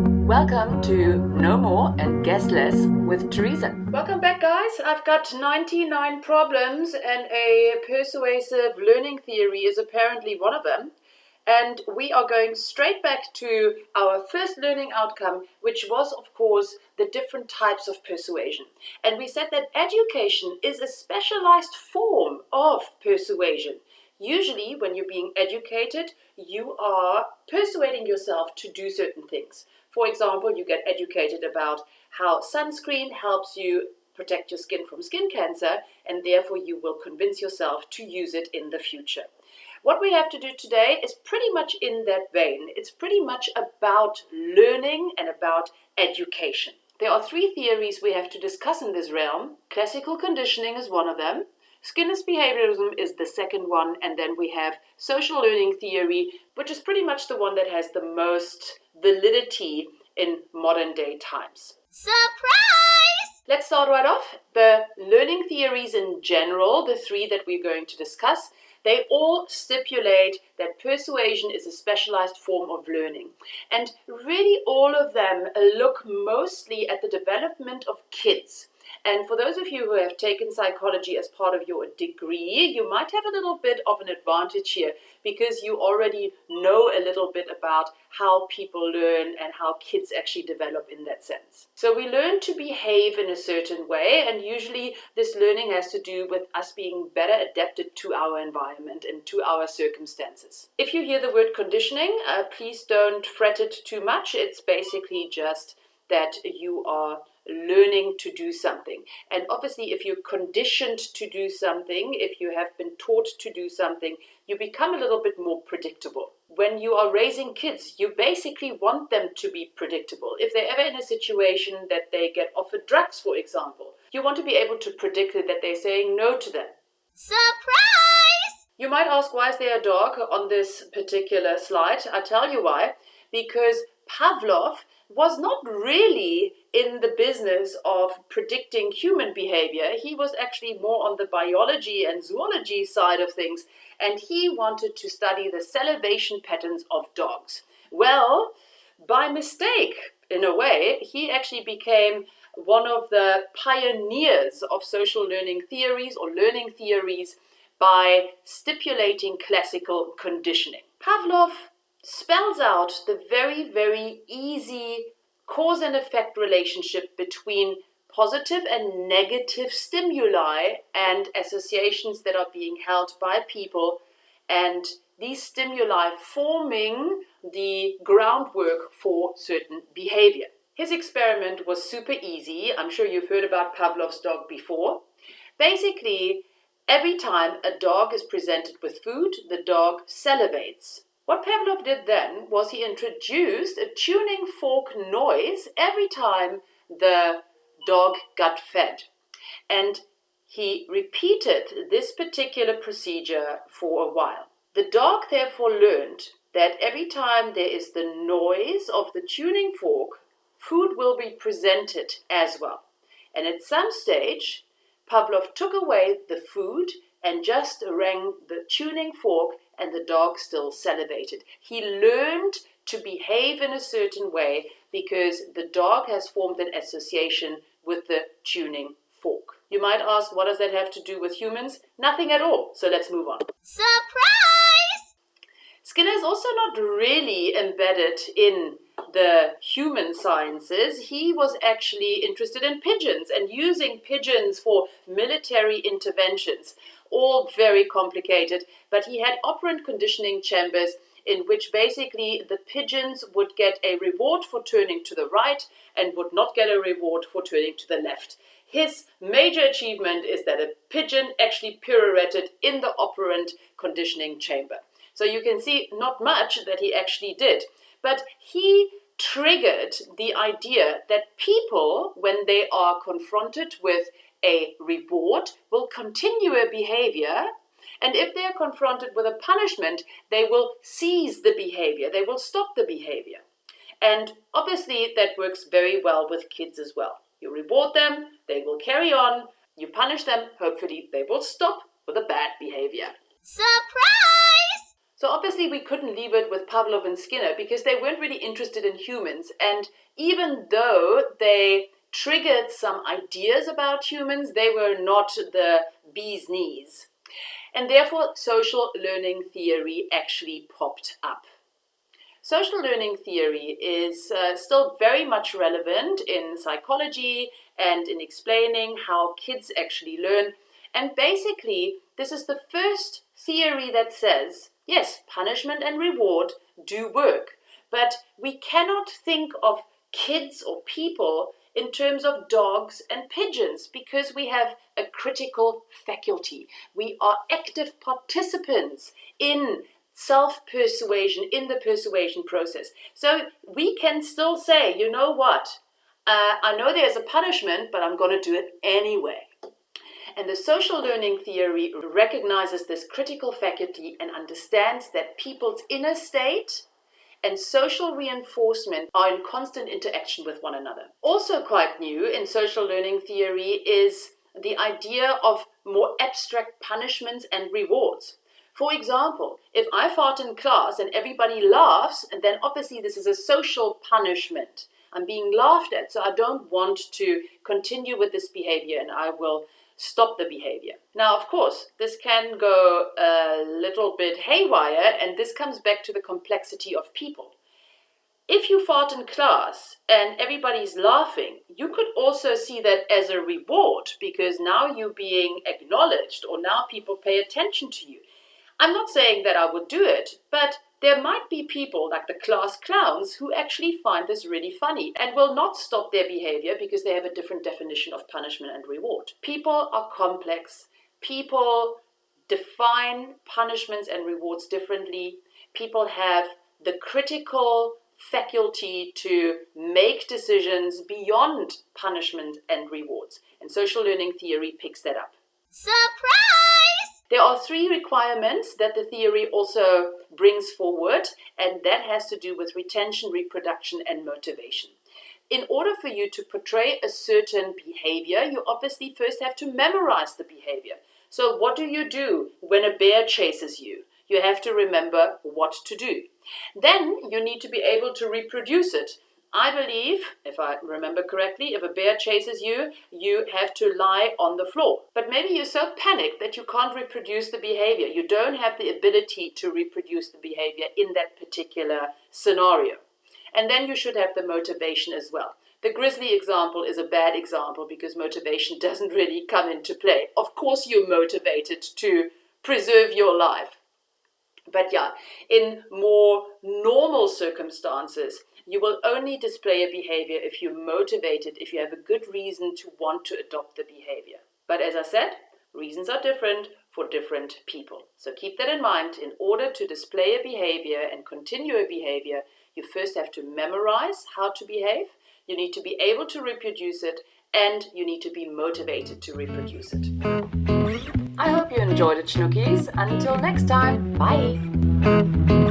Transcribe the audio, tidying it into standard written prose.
Welcome to No More and Guess Less with Teresa. Welcome back, guys. I've got 99 problems and a persuasive learning theory is apparently one of them. And we are going straight back to our first learning outcome, which was, of course, the different types of persuasion. And we said that education is a specialized form of persuasion. Usually, when you're being educated, you are persuading yourself to do certain things. For example, you get educated about how sunscreen helps you protect your skin from skin cancer, and therefore you will convince yourself to use it in the future. What we have to do today is pretty much in that vein. It's pretty much about learning and about education. There are three theories we have to discuss in this realm. Classical conditioning is one of them. Skinner's behaviorism is the second one, and then we have social learning theory, which is pretty much the one that has the most validity in modern day times. Surprise! Let's start right off. The learning theories in general, the three that we're going to discuss, they all stipulate that persuasion is a specialized form of learning. And really all of them look mostly at the development of kids. And for those of you who have taken psychology as part of your degree, you might have a little bit of an advantage here because you already know a little bit about how people learn and how kids actually develop in that sense. So we learn to behave in a certain way, and usually this learning has to do with us being better adapted to our environment and to our circumstances. If you hear the word conditioning, please don't fret it too much. It's basically just that you are learning to do something. And obviously, if you're conditioned to do something, if you have been taught to do something, you become a little bit more predictable. When you are raising kids, you basically want them to be predictable. If they're ever in a situation that they get offered drugs, for example, you want to be able to predict that they're saying no to them. Surprise! You might ask, why is there a dog on this particular slide? I'll tell you why. Because Pavlov was not really in the business of predicting human behavior. He was actually more on the biology and zoology side of things, and he wanted to study the salivation patterns of dogs. Well, by mistake, in a way, he actually became one of the pioneers of social learning theories or learning theories by stipulating classical conditioning. Pavlov spells out the very, very easy cause and effect relationship between positive and negative stimuli and associations that are being held by people, and these stimuli forming the groundwork for certain behavior. His experiment was super easy. I'm sure you've heard about Pavlov's dog before. Basically, every time a dog is presented with food, the dog salivates. What Pavlov did then was he introduced a tuning fork noise every time the dog got fed. And he repeated this particular procedure for a while. The dog therefore learned that every time there is the noise of the tuning fork, food will be presented as well. And at some stage, Pavlov took away the food and just rang the tuning fork, and the dog still salivated. He learned to behave in a certain way because the dog has formed an association with the tuning fork. You might ask, what does that have to do with humans? Nothing at all. So let's move on. Surprise! Skinner is also not really embedded in the human sciences. He was actually interested in pigeons and using pigeons for military interventions. All very complicated, but he had operant conditioning chambers in which basically the pigeons would get a reward for turning to the right and would not get a reward for turning to the left. His major achievement is that a pigeon actually pirouetted in the operant conditioning chamber. So you can see not much that he actually did, but he triggered the idea that people, when they are confronted with a reward, will continue a behavior, and if they are confronted with a punishment, they will cease the behavior, they will stop the behavior. And obviously that works very well with kids as well. You reward them, they will carry on. You punish them, hopefully they will stop with a bad behavior. Surprise! So obviously we couldn't leave it with Pavlov and Skinner because they weren't really interested in humans. And even though they triggered some ideas about humans, they were not the bee's knees. And therefore, social learning theory actually popped up. Social learning theory is still very much relevant in psychology and in explaining how kids actually learn. And basically, this is the first theory that says, yes, punishment and reward do work, but we cannot think of kids or people in terms of dogs and pigeons because we have a critical faculty. We are active participants in self-persuasion, in the persuasion process. So we can still say, you know what, I know there's a punishment, but I'm going to do it anyway. And the social learning theory recognizes this critical faculty and understands that people's inner state and social reinforcement are in constant interaction with one another. Also quite new in social learning theory is the idea of more abstract punishments and rewards. For example, if I fart in class and everybody laughs, then obviously this is a social punishment. I'm being laughed at, so I don't want to continue with this behavior and I will stop the behavior. Now, of course, this can go a little bit haywire, and this comes back to the complexity of people. If you fart in class and everybody's laughing, you could also see that as a reward because now you're being acknowledged or now people pay attention to you. I'm not saying that I would do it, but there might be people like the class clowns who actually find this really funny and will not stop their behavior because they have a different definition of punishment and reward. People are complex. People define punishments and rewards differently. People have the critical faculty to make decisions beyond punishment and rewards. And social learning theory picks that up. Surprise! There are 3 requirements that the theory also brings forward, and that has to do with retention, reproduction, and motivation. In order for you to portray a certain behavior, you obviously first have to memorize the behavior. So what do you do when a bear chases you? You have to remember what to do. Then you need to be able to reproduce it. I believe, if I remember correctly, if a bear chases you, you have to lie on the floor. But maybe you're so panicked that you can't reproduce the behavior. You don't have the ability to reproduce the behavior in that particular scenario. And then you should have the motivation as well. The grizzly example is a bad example because motivation doesn't really come into play. Of course you're motivated to preserve your life. But yeah, in more normal circumstances, you will only display a behavior if you're motivated, if you have a good reason to want to adopt the behavior. But as I said, reasons are different for different people. So keep that in mind. In order to display a behavior and continue a behavior, you first have to memorize how to behave, you need to be able to reproduce it, and you need to be motivated to reproduce it. I hope you enjoyed it, Schnookies. Until next time, bye!